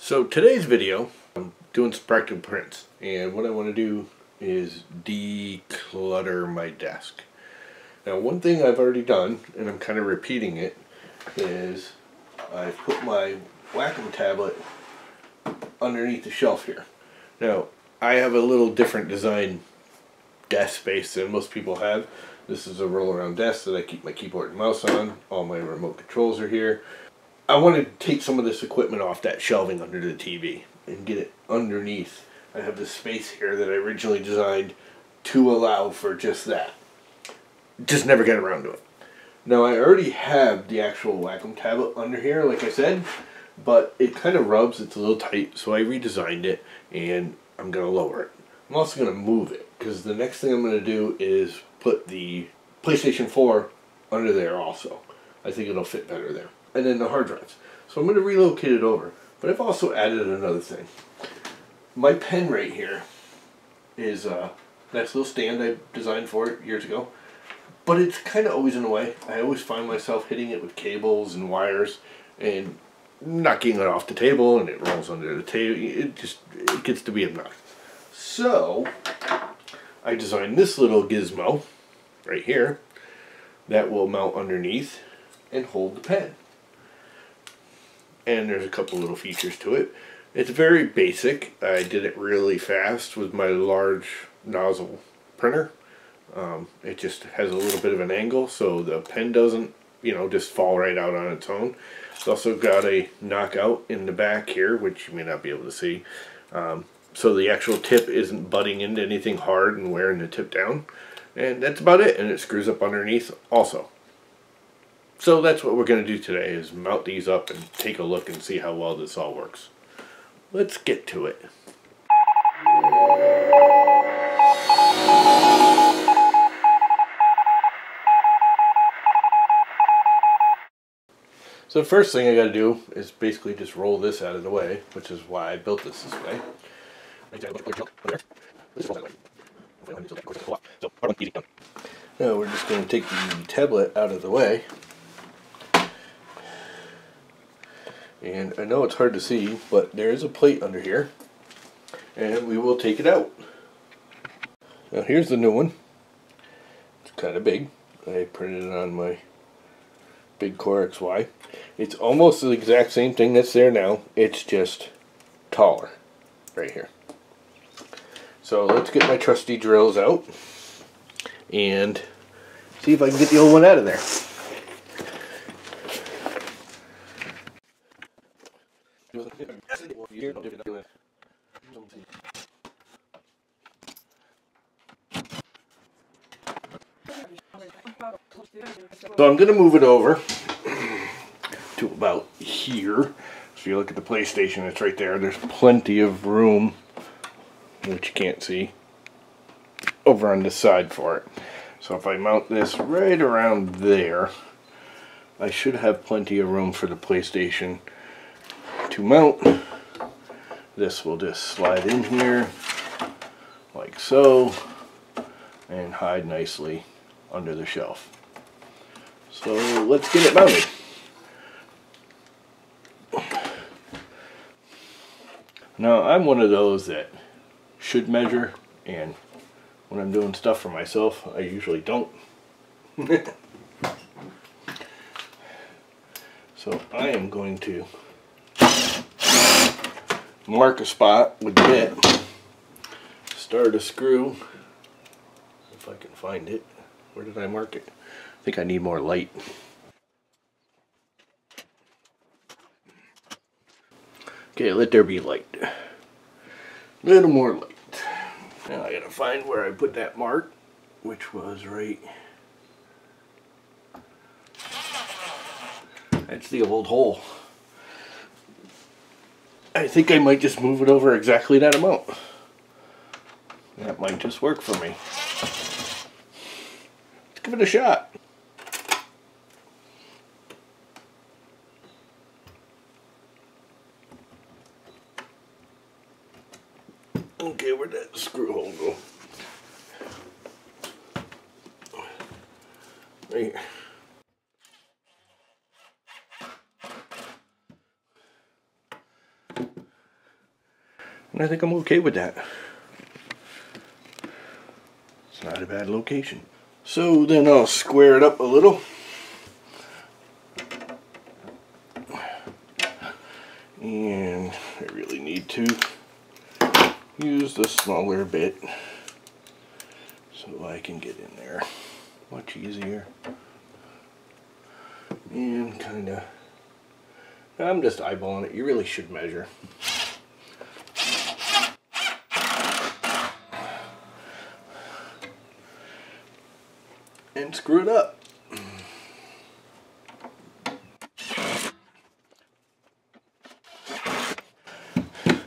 So today's video, I'm doing some practical prints, and what I want to do is declutter my desk. Now, one thing I've already done, and I'm kind of repeating it, is I've put my Wacom tablet underneath the shelf here. Now, I have a little different design desk space than most people have. This is a roll-around desk that I keep my keyboard and mouse on. All my remote controls are here. I want to take some of this equipment off that shelving under the TV and get it underneath. I have this space here that I originally designed to allow for just that. Just never get around to it. Now, I already have the actual Wacom tablet under here, like I said, but it kind of rubs, it's a little tight, so I redesigned it and I'm going to lower it. I'm also going to move it, because the next thing I'm going to do is put the PlayStation 4 under there also. I think it'll fit better there. And then the hard drives. So I'm going to relocate it over. But I've also added another thing. My pen right here is a nice little stand I designed for it years ago. But it's kind of always in the way. I always find myself hitting it with cables and wires and knocking it off the table, and it rolls under the table. It gets to be obnoxious. So I designed this little gizmo right here that will mount underneath and hold the pen. And there's a couple little features to it. It's very basic. I did it really fast with my large nozzle printer. It just has a little bit of an angle so the pen doesn't, just fall right out on its own. It's also got a knockout in the back here, which you may not be able to see. So the actual tip isn't butting into anything hard and wearing the tip down. And that's about it. And it screws up underneath also. So that's what we're going to do today, is mount these up and take a look and see how well this all works. Let's get to it. So the first thing I got to do is basically just roll this out of the way, which is why I built this way. Now we're just going to take the tablet out of the way. And I know it's hard to see, but there is a plate under here, and we will take it out. Now here's the new one. It's kind of big. I printed it on my big Core XY. It's almost the exact same thing that's there now. It's just taller right here. So let's get my trusty drills out and see if I can get the old one out of there. So I'm going to move it over to about here. So you look at the PlayStation, it's right there. There's plenty of room, which you can't see, over on this side for it. So if I mount this right around there, I should have plenty of room for the PlayStation to mount. This will just slide in here like so and hide nicely under the shelf. So let's get it mounted. Now I'm one of those that should measure, and when I'm doing stuff for myself I usually don't. So I am going to mark a spot with the bit, start a screw, if I can find it. Where did I mark it? I think I need more light. Okay, let there be light. A little more light. Now I gotta find where I put that mark, which was right. That's the old hole. I think I might just move it over exactly that amount. That might just work for me. Let's give it a shot. Okay, where'd that screw hole go? Right here. And I think I'm okay with that. It's not a bad location. So then I'll square it up a little. And I really need to use the smaller bit so I can get in there much easier. And kind of, I'm just eyeballing it. You really should measure. And screw it up.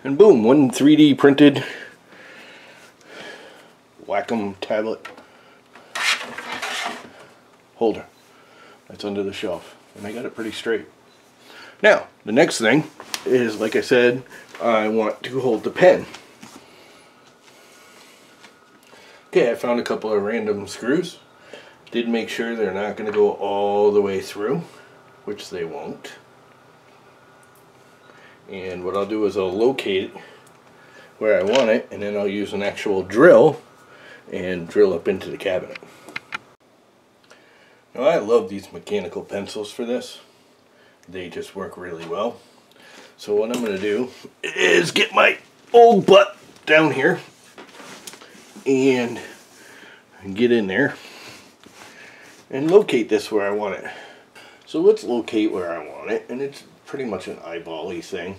And boom, one 3D printed Wacom tablet holder that's under the shelf. And I got it pretty straight. Now, the next thing is, like I said, I want to hold the pen. Okay, I found a couple of random screws. Did make sure they're not going to go all the way through, which they won't. And what I'll do is I'll locate it where I want it, and then I'll use an actual drill and drill up into the cabinet. Now I love these mechanical pencils for this. They just work really well. So what I'm going to do is get my old butt down here and get in there and locate this where I want it. So let's locate where I want it, and it's pretty much an eyeball-y thing.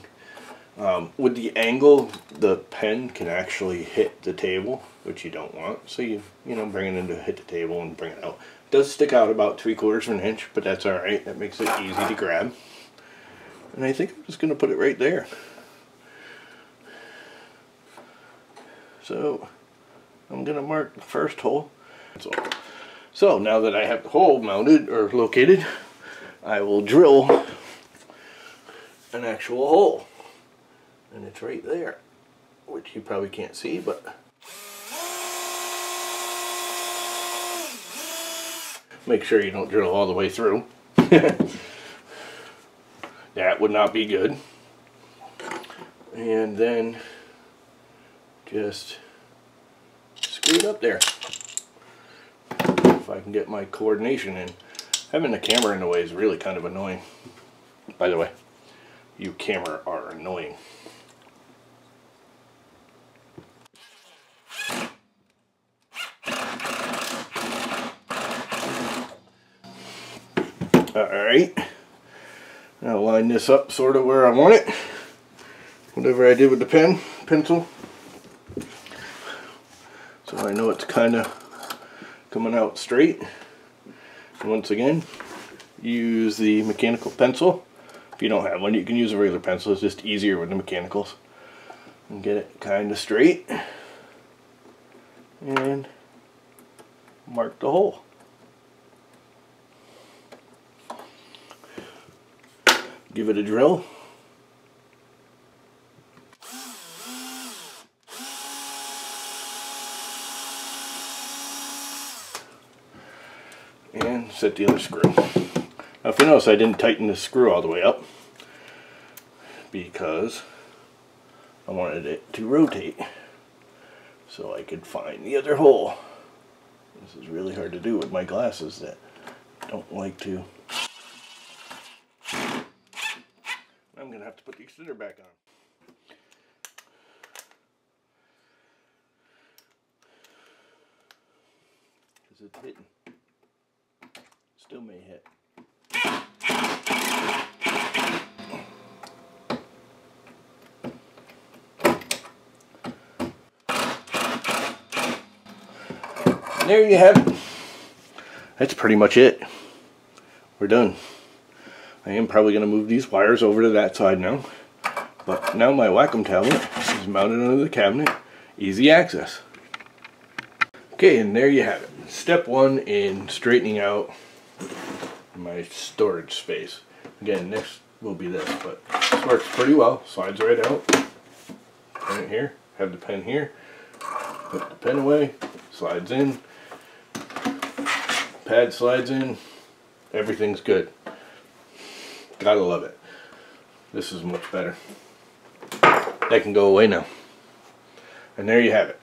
With the angle, the pen can actually hit the table, which you don't want. So you bring it in to hit the table and bring it out. It does stick out about 3/4 of an inch, but that's alright. That makes it easy to grab. And I think I'm just going to put it right there. So I'm going to mark the first hole. So now that I have the hole mounted or located, I will drill an actual hole. And it's right there, which you probably can't see, but make sure you don't drill all the way through. That would not be good. And then just screw it up there. If I can get my coordination in. Having the camera in the way is really kind of annoying. By the way, you camera are annoying. Alright, now line this up sort of where I want it. Whatever I did with the pencil. So I know it's kind of coming out straight. And once again, use the mechanical pencil. If you don't have one, you can use a regular pencil. It's just easier with the mechanicals. And get it kind of straight. And mark the hole. Give it a drill. And set the other screw. Now if you notice, I didn't tighten the screw all the way up because I wanted it to rotate so I could find the other hole. This is really hard to do with my glasses that don't like to. I'm going to have to put the extender back on. Because it's hitting. Still may hit. And there you have it. That's pretty much it. We're done. I am probably going to move these wires over to that side now. But now my Wacom tablet is mounted under the cabinet. Easy access. Okay, and there you have it. Step one in straightening out my storage space. Again, next will be this, but this works pretty well. Slides right out. Put it here. Have the pen here. Put the pen away. Slides in. Pad slides in. Everything's good. Gotta love it. This is much better. That can go away now. And there you have it.